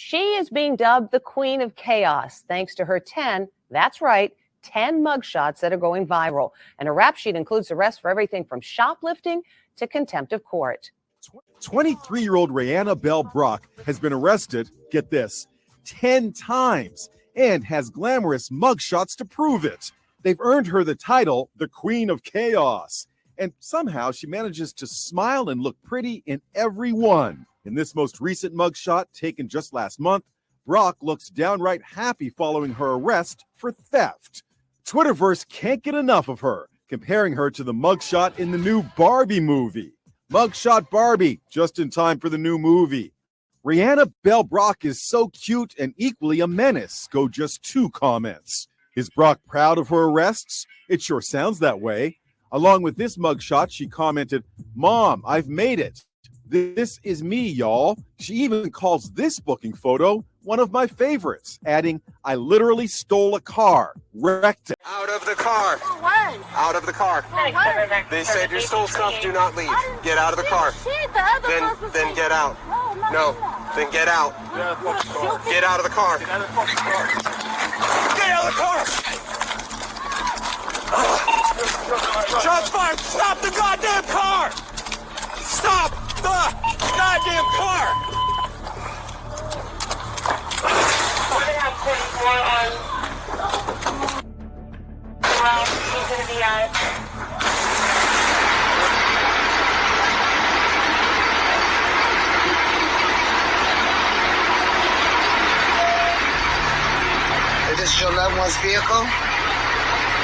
She is being dubbed the Queen of Chaos thanks to her 10 mugshots that are going viral. And her rap sheet includes arrests for everything from shoplifting to contempt of court. 23-year-old Rihanna Bell Brock has been arrested, get this, 10 times and has glamorous mugshots to prove it. They've earned her the title, the Queen of Chaos. And somehow she manages to smile and look pretty in every one. In this most recent mugshot taken just last month, Brock looks downright happy following her arrest for theft. Twitterverse can't get enough of her, comparing her to the mugshot in the new Barbie movie. Mugshot Barbie, just in time for the new movie. Rihanna Bell Brock is so cute and equally a menace, go just 2 comments. Is Brock proud of her arrests? It sure sounds that way. Along with this mugshot, she commented, "Mom, I've made it. This is me, y'all." She even calls this booking photo one of my favorites, adding, "I literally stole a car, wrecked it." Out of the car. What? Out of the car. What? They said you stole stuff, do not leave. Get out of the car. Then get out. No, then get out. Get out of the car. Get out of the car. Shots fired. Stop the goddamn car. Stop the goddamn car. She's gonna be on. Is this your loved one's vehicle?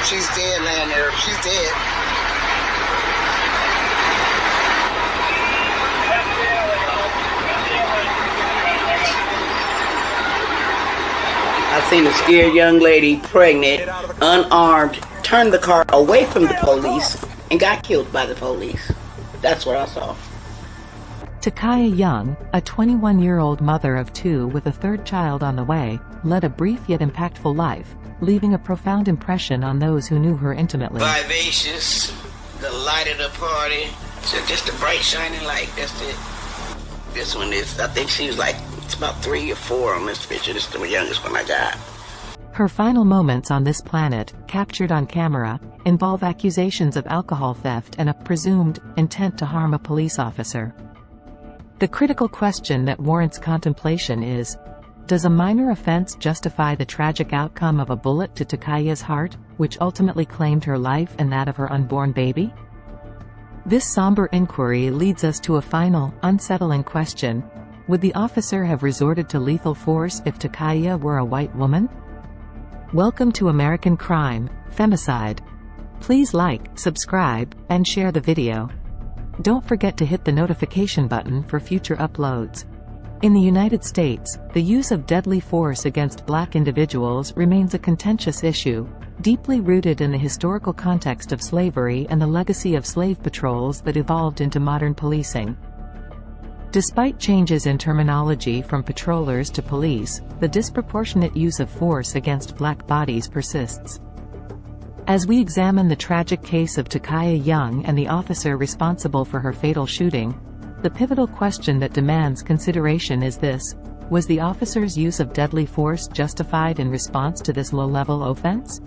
She's dead laying there. She's dead. I seen a scared young lady, pregnant, unarmed, turn the car away from the police and got killed by the police. That's what I saw. Takaya Young, a 21-year-old mother of 2 with a 3rd child on the way, led a brief yet impactful life, leaving a profound impression on those who knew her intimately. Vivacious, the light of the party, so just a bright shining light, that's it. This one is, I think she was like, it's about 3 or 4 on this picture. This is the youngest one I got. Her final moments on this planet, captured on camera, involve accusations of alcohol theft and a presumed intent to harm a police officer. The critical question that warrants contemplation is, does a minor offense justify the tragic outcome of a bullet to Takaya's heart, which ultimately claimed her life and that of her unborn baby? This somber inquiry leads us to a final, unsettling question. Would the officer have resorted to lethal force if Takaya were a white woman? Welcome to American Crime, Femicide. Please like, subscribe, and share the video. Don't forget to hit the notification button for future uploads. In the United States, the use of deadly force against black individuals remains a contentious issue, deeply rooted in the historical context of slavery and the legacy of slave patrols that evolved into modern policing. Despite changes in terminology from patrollers to police, the disproportionate use of force against black bodies persists. As we examine the tragic case of Takaya Young and the officer responsible for her fatal shooting, the pivotal question that demands consideration is this: was the officer's use of deadly force justified in response to this low-level offense?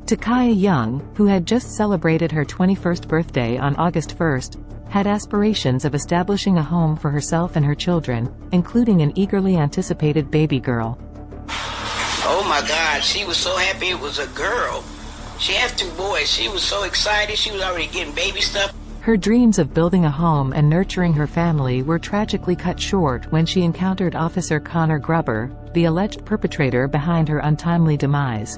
Takaya Young, who had just celebrated her 21st birthday on August 1st, had aspirations of establishing a home for herself and her children, including an eagerly anticipated baby girl. Oh my God, she was so happy it was a girl. She has 2 boys. She was so excited. She was already getting baby stuff. Her dreams of building a home and nurturing her family were tragically cut short when she encountered Officer Connor Grubber, the alleged perpetrator behind her untimely demise.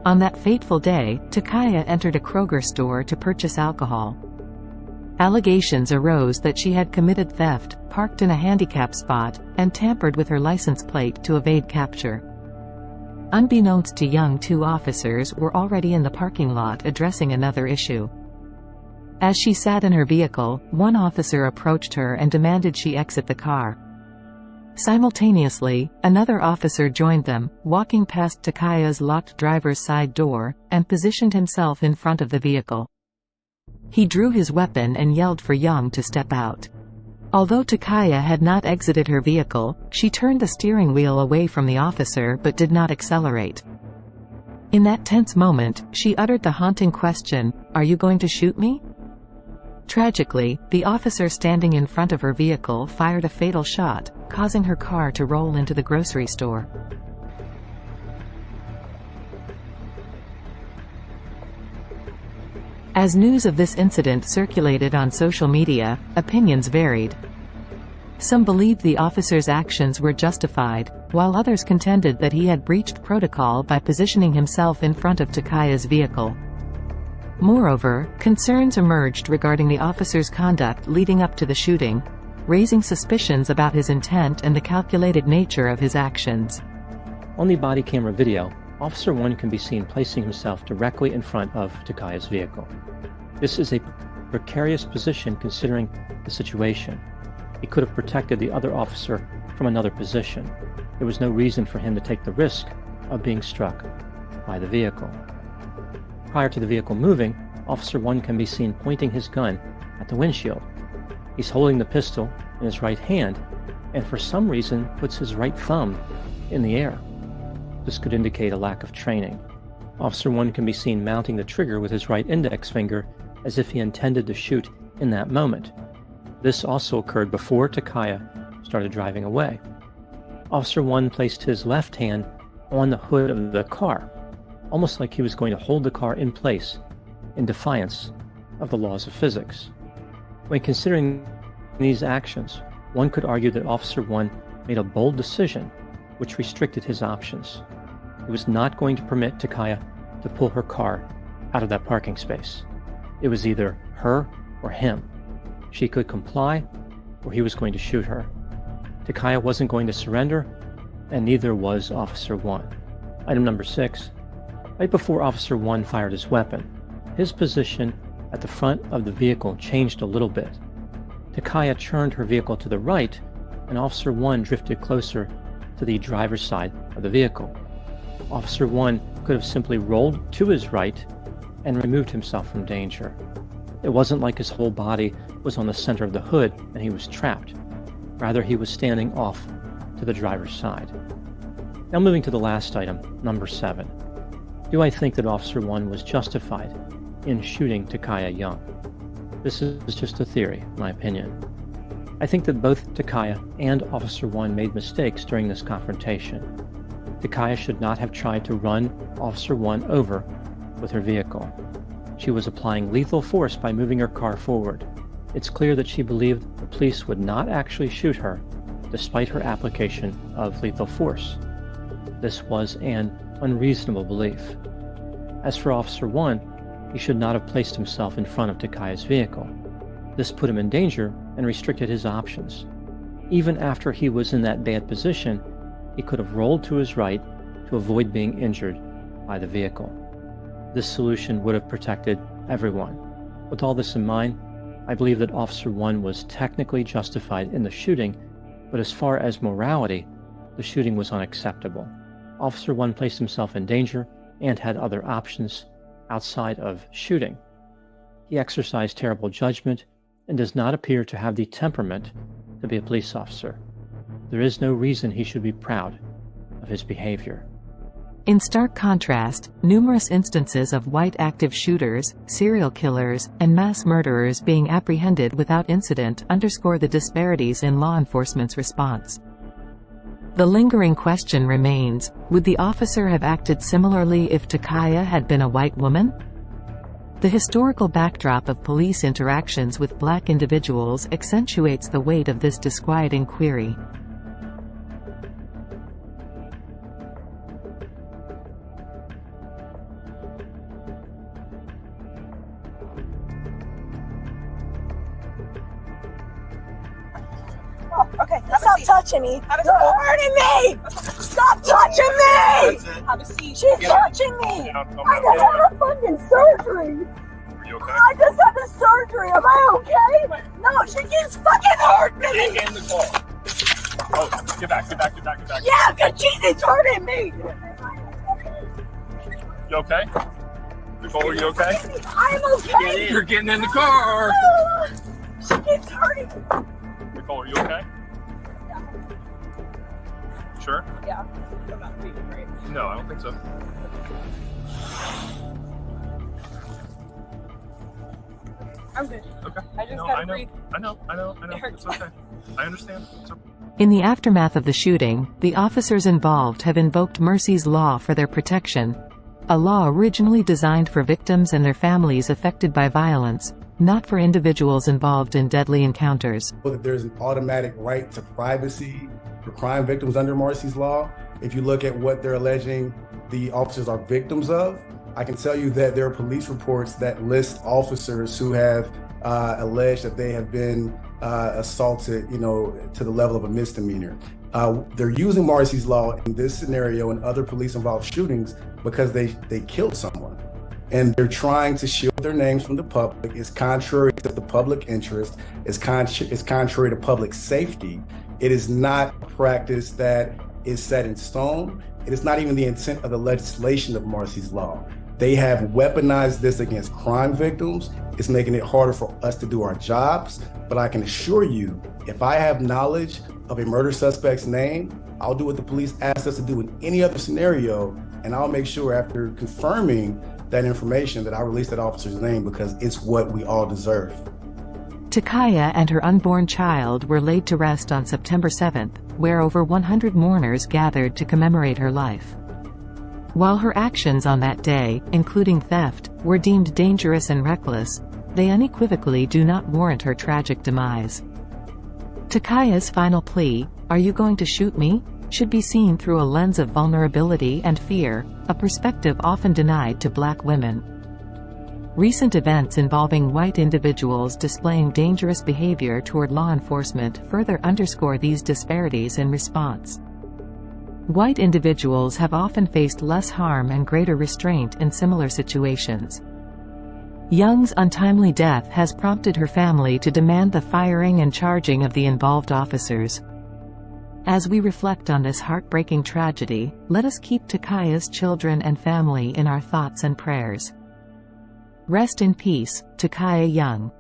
On that fateful day, Takaya entered a Kroger store to purchase alcohol. Allegations arose that she had committed theft, parked in a handicap spot, and tampered with her license plate to evade capture. Unbeknownst to Young, 2 officers were already in the parking lot addressing another issue. As she sat in her vehicle, one officer approached her and demanded she exit the car. Simultaneously, another officer joined them, walking past Takaya's locked driver's side door, and positioned himself in front of the vehicle. He drew his weapon and yelled for Young to step out. Although Takaya had not exited her vehicle, she turned the steering wheel away from the officer but did not accelerate. In that tense moment, she uttered the haunting question, "Are you going to shoot me?" Tragically, the officer standing in front of her vehicle fired a fatal shot, causing her car to roll into the grocery store. As news of this incident circulated on social media, opinions varied. Some believed the officer's actions were justified, while others contended that he had breached protocol by positioning himself in front of Takaya's vehicle. Moreover, concerns emerged regarding the officer's conduct leading up to the shooting, raising suspicions about his intent and the calculated nature of his actions. On the body camera video, Officer 1 can be seen placing himself directly in front of Takaya's vehicle. This is a precarious position considering the situation. He could have protected the other officer from another position. There was no reason for him to take the risk of being struck by the vehicle. Prior to the vehicle moving, Officer 1 can be seen pointing his gun at the windshield. He's holding the pistol in his right hand, and for some reason puts his right thumb in the air. This could indicate a lack of training. Officer 1 can be seen mounting the trigger with his right index finger as if he intended to shoot in that moment. This also occurred before Takaya started driving away. Officer 1 placed his left hand on the hood of the car, almost like he was going to hold the car in place in defiance of the laws of physics. When considering these actions, one could argue that Officer 1 made a bold decision which restricted his options. He was not going to permit Takaya to pull her car out of that parking space. It was either her or him. She could comply, or he was going to shoot her. Takaya wasn't going to surrender, and neither was Officer 1. Item number 6. Right before Officer 1 fired his weapon, his position at the front of the vehicle changed a little bit. Takaya turned her vehicle to the right, and Officer 1 drifted closer to the driver's side of the vehicle. Officer 1 could have simply rolled to his right and removed himself from danger. It wasn't like his whole body was on the center of the hood and he was trapped. Rather, he was standing off to the driver's side. Now moving to the last item, number 7. Do I think that Officer 1 was justified in shooting Takaya Young? This is just a theory, in my opinion. I think that both Takaya and Officer 1 made mistakes during this confrontation. Takaya should not have tried to run Officer 1 over with her vehicle. She was applying lethal force by moving her car forward. It's clear that she believed the police would not actually shoot her, despite her application of lethal force. This was an unreasonable belief. As for Officer 1, he should not have placed himself in front of Takaya's vehicle. This put him in danger and restricted his options. Even after he was in that bad position, he could have rolled to his right to avoid being injured by the vehicle. This solution would have protected everyone. With all this in mind, I believe that Officer 1 was technically justified in the shooting, but as far as morality, the shooting was unacceptable. Officer 1 placed himself in danger and had other options outside of shooting. He exercised terrible judgment and does not appear to have the temperament to be a police officer. There is no reason he should be proud of his behavior. In stark contrast, numerous instances of white active shooters, serial killers, and mass murderers being apprehended without incident underscore the disparities in law enforcement's response. The lingering question remains, would the officer have acted similarly if Takaya had been a white woman? The historical backdrop of police interactions with black individuals accentuates the weight of this disquieting query. Okay, stop touching me. You're hurting me. Stop touching me. Have a seat. She's touching me. I just had a fucking surgery. Are you okay? I just had a surgery. Am I okay? No, she keeps fucking hurting me. Get in the car. Oh, get back. Yeah, because she's hurting me. You okay? Nicole, are you okay? I'm okay. You're getting in the car. She keeps hurting me. Cole, are you okay? Yeah. Sure? Yeah. I'm not breathing, right? No, I don't think so. I'm good. Okay. I just No, gotta I know. breathe. I know. It hurts. It's okay. I understand. It's okay. In the aftermath of the shooting, the officers involved have invoked Mercy's Law for their protection, a law originally designed for victims and their families affected by violence, not for individuals involved in deadly encounters. That there's an automatic right to privacy for crime victims under Mercy's Law. If you look at what they're alleging the officers are victims of, I can tell you that there are police reports that list officers who have alleged that they have been assaulted, to the level of a misdemeanor. They're using Mercy's Law in this scenario and other police-involved shootings because they killed someone. And they're trying to shield their names from the public. It's contrary to the public interest. It's contrary to public safety. It is not a practice that is set in stone. It is not even the intent of the legislation of Mercy's Law. They have weaponized this against crime victims. It's making it harder for us to do our jobs. But I can assure you, if I have knowledge of a murder suspect's name, I'll do what the police ask us to do in any other scenario. And I'll make sure after confirming that information that I release that officer's name because it's what we all deserve. Takaya and her unborn child were laid to rest on September 7th, where over 100 mourners gathered to commemorate her life. While her actions on that day, including theft, were deemed dangerous and reckless, they unequivocally do not warrant her tragic demise. Takaya's final plea, "Are you going to shoot me?" should be seen through a lens of vulnerability and fear, a perspective often denied to Black women. Recent events involving white individuals displaying dangerous behavior toward law enforcement further underscore these disparities in response. White individuals have often faced less harm and greater restraint in similar situations. Young's untimely death has prompted her family to demand the firing and charging of the involved officers. As we reflect on this heartbreaking tragedy, let us keep Takaya's children and family in our thoughts and prayers. Rest in peace, Takaya Young.